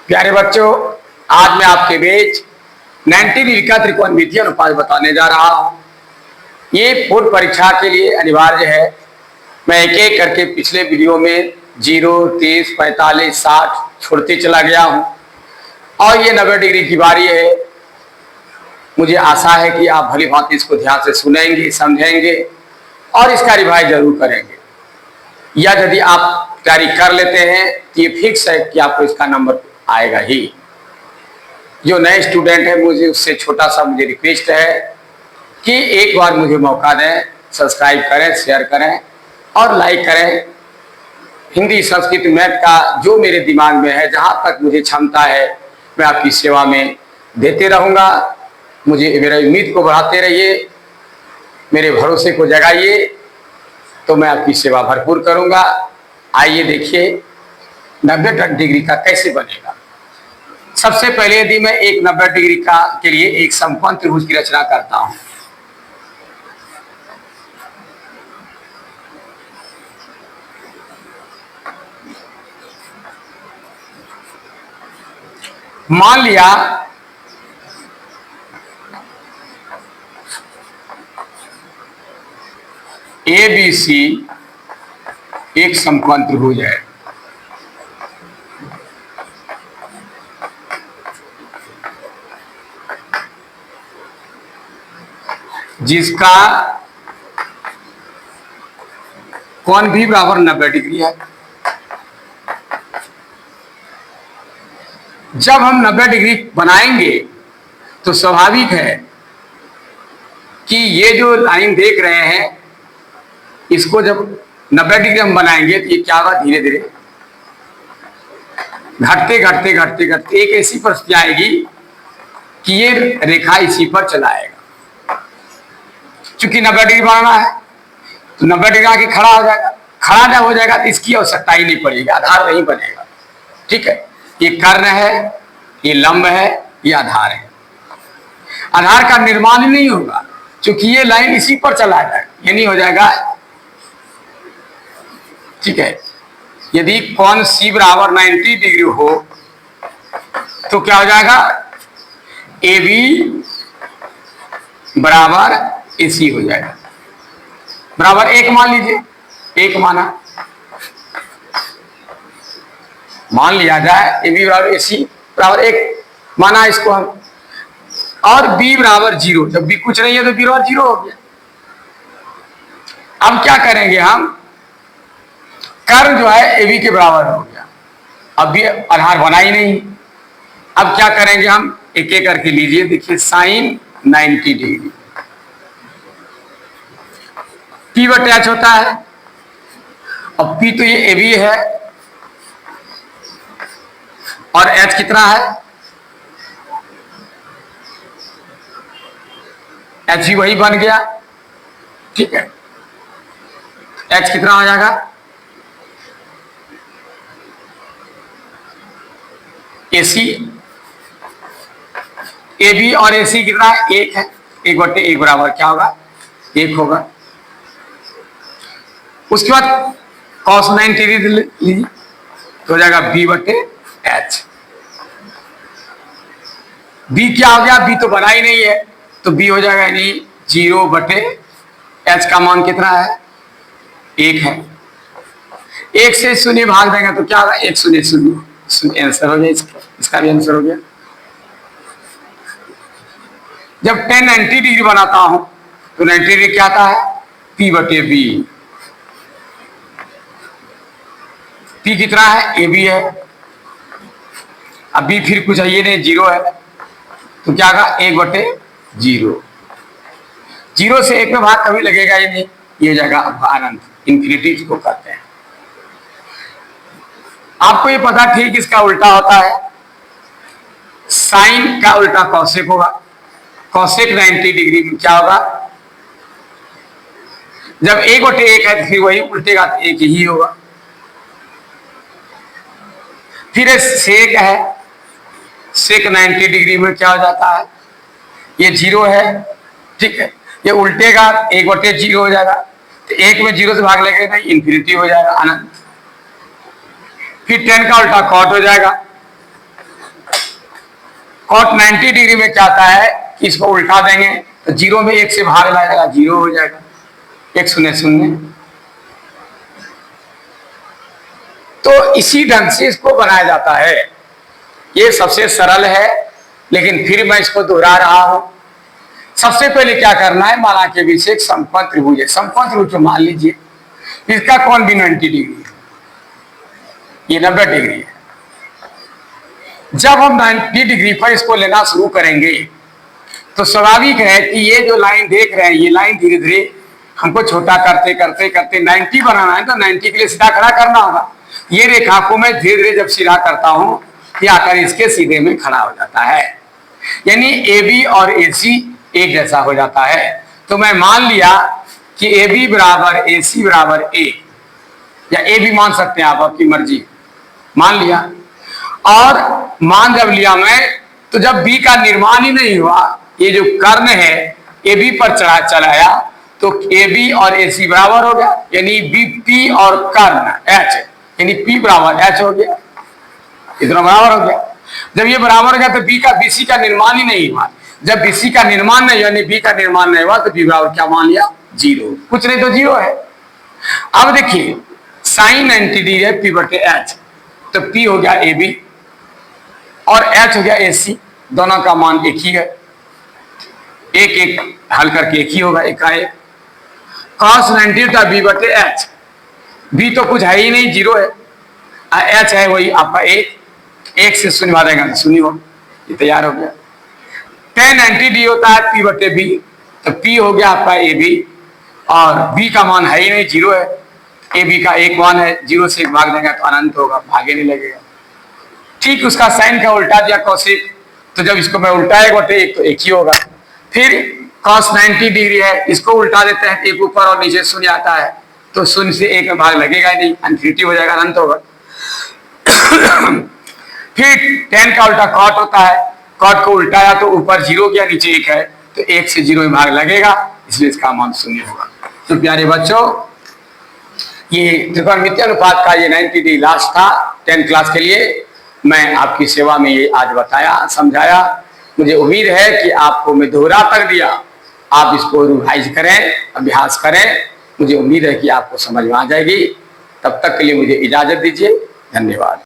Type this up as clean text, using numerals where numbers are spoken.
प्यारे बच्चों, आज मैं आपके बीच 90 डिग्री का त्रिकोणमितीय अनुपात बताने जा रहा हूं। ये पूर्व परीक्षा के लिए अनिवार्य है। मैं एक एक करके पिछले वीडियो में 0, 30, 45, 60 छोड़ते चला गया हूं और ये 90 डिग्री की बारी है। मुझे आशा है कि आप भली भांति इसको ध्यान से सुनेंगे, समझेंगे और इसका रिवाइज जरूर करेंगे। या यदि आप तैयारी कर लेते हैं तो ये फिक्स है कि आपको इसका नंबर आएगा ही। जो नए स्टूडेंट है, मुझे उससे छोटा सा मुझे रिक्वेस्ट है कि एक बार मुझे मौका दें, सब्सक्राइब करें, शेयर करें और लाइक करें। हिंदी, संस्कृत, मैथ का जो मेरे दिमाग में है, जहाँ तक मुझे क्षमता है, मैं आपकी सेवा में देते रहूँगा। मुझे मेरी उम्मीद को बढ़ाते रहिए, मेरे भरोसे को जगाइए, तो मैं आपकी सेवा भरपूर करूँगा। आइए देखिए 90 डिग्री का कैसे बनेगा। सबसे पहले यदि मैं एक 90 डिग्री का के लिए एक समकोण त्रिभुज की रचना करता हूं। मान लिया ABC एक समकोण त्रिभुज है। जिसका कोण भी बराबर 90 डिग्री है। जब हम 90 डिग्री बनाएंगे तो स्वाभाविक है कि ये जो लाइन देख रहे हैं, इसको जब 90 डिग्री हम बनाएंगे तो ये क्या होगा, धीरे धीरे घटते घटते घटते घटते एक ऐसी परिस्थिति आएगी कि ये रेखा इसी पर चलाएगा। चूंकि 90 डिग्री बनाना है तो 90 डिग्री आके खड़ा हो जाएगा। खड़ा जब हो जाएगा तो इसकी आवश्यकता ही नहीं पड़ेगी, आधार नहीं बनेगा। ठीक है, ये कर्ण है, ये लंब है, ये आधार है। आधार का निर्माण ही नहीं होगा क्योंकि ये लाइन इसी पर चला जाएगा, ये नहीं हो जाएगा। ठीक है, यदि कोण C बराबर 90 डिग्री हो तो क्या हो जाएगा, AB बराबर AC हो जाएगा। बराबर 1 मान लीजिए, 1 मान लिया जाए। AB बराबर AC बराबर 1 माना इसको हम, और B बराबर 0। जब B कुछ नहीं है तो B बराबर 0 हो गया। अब क्या करेंगे हम, कर्ण जो है AB के बराबर हो गया। अब भी आधार बना ही नहीं। अब क्या करेंगे हम, एक एक करके लीजिए। देखिए साइन 90 डिग्री P बटे H होता है। अब P तो ये AB है और H कितना है, H भी वही बन गया। ठीक है, H कितना हो जाएगा, AC। AB और AC कितना है, 1 है। 1 बटे 1 बराबर क्या होगा, 1 होगा। उसके बाद cos 90 डिग्री लीजिए तो हो जाएगा B बटे H। B क्या हो गया, B तो बना ही नहीं है तो B हो जाएगा नहीं 0 बटे H का मान कितना है, 1 है। 1 से 0 भाग देंगे तो क्या होगा, 1 0 0 आंसर हो गया। इसका भी आंसर हो गया। जब 90 डिग्री बनाता हूं तो 90 डिग्री क्या आता है, P बटे B। P कितना है, AB है। अब B फिर कुछ है, ये नहीं 0 है तो क्या होगा, 1 बटे 0। 0 से 1 में भाग कभी लगेगा ही नहीं, ये हो जाएगा अनंत, इंफिनिटी इसको कहते हैं। आपको ये पता ठीक इसका उल्टा होता है। साइन का उल्टा कौशिक होगा। कौशिक 90 डिग्री में क्या होगा, जब 1 बटे 1 है तो फिर वही उल्टेगा तो 1 ही होगा। फिर सेक है, सेक 90 डिग्री में क्या हो जाता है, ये 0 है। ठीक है, ये उल्टेगा 1 बटे 0 हो जाएगा तो 1 में 0 से भाग लेंगे नहीं, इंफिनिटी हो जाएगा, अनंत। फिर 10 का उल्टा कॉट हो जाएगा, कॉट 90 डिग्री में क्या आता है कि इसको उल्टा देंगे तो 0 में 1 से भाग लगाएगा, 0 हो जाएगा, 1 शून्य शून्य। तो इसी ढंग से इसको बनाया जाता है। ये सबसे सरल है, लेकिन फिर मैं इसको दोहरा रहा हूं। सबसे पहले क्या करना है, माना के बीच एक समकोण त्रिभुज है। समकोण त्रिभुज मान लीजिए इसका कोण भी 90 डिग्री है, ये 90 डिग्री है। जब हम 90 डिग्री पर इसको लेना शुरू करेंगे तो स्वाभाविक है कि ये जो लाइन देख रहे हैं, ये लाइन धीरे धीरे हमको छोटा करते करते करते 90 बनाना है, तो 90 के लिए सीधा खड़ा करना होगा। ये रेखा को मैं धीरे धीरे जब सीधा करता हूं, ये आकर इसके सीधे में खड़ा हो जाता है, यानी AB और AC एक जैसा हो जाता है। तो मैं मान लिया कि AB बराबर AC बराबर A, या A भी मान सकते हैं आप, आपकी मर्जी, मान लिया। और मान जब लिया मैं, तो जब B का निर्माण ही नहीं हुआ, ये जो कर्ण है AB पर चलाया, तो AB और AC बराबर हो गया, यानी BP और कर्ण H, यानी P बराबर H हो गया, इतना बराबर हो गया। जब ये बराबर हो गया तो B का BC का निर्माण ही नहीं हुआ। जब BC का निर्माण नहीं, यानी B का निर्माण नहीं हुआ, तो B बराबर क्या मान लिया, 0, कुछ नहीं तो 0 है। अब देखिए sin 90 डिग्री है P बटे H, तो P हो गया AB और H हो गया AC, दोनों का मान एक ही है, एक एक हल करके एक ही होगा, एक का एक। cos 90 का B बटे H, B तो कुछ है ही नहीं, 0 है, H है वही आपका एक से शून्य भाग देगा, शून्य हो, ये तैयार हो गया। tan 90 डी होता है P बटे B, तो P हो गया आपका AB और B का मान है ही नहीं, 0 है, AB का एक मान है, 0 से 1 भाग देगा तो अनंत होगा, भागे नहीं लगेगा। ठीक उसका साइन का उल्टा दिया कोसेक, तो जब इसको मैं उल्टा 1 बटे 1 तो एक ही होगा। फिर cos 90 डिग्री है, इसको उल्टा देते हैं, एक ऊपर और नीचे शून्य आता है, तो शून्य से 1 में भाग लगेगा ही नहीं, इनफिनिटी हो जाएगा, अनंत होगा। फिर tan का उल्टा cot होता है, cot को उल्टाया तो ऊपर 0 गया, नीचे 1 है, तो 1 से 0 में भाग लगेगा, इसलिए इसका मान शून्य होगा। तो प्यारे बच्चों, ये त्रिकोणमितीय अनुपात का ये 90 डिग्री लास्ट था 10th क्लास के लिए। मैं आपकी सेवा में ये आज बताया, समझाया। मुझे उम्मीद है कि आपको मैं दोहरा कर दिया, आप इसको रिवाइज करें, अभ्यास करें। मुझे उम्मीद है कि आपको समझ में आ जाएगी। तब तक के लिए मुझे इजाजत दीजिए, धन्यवाद।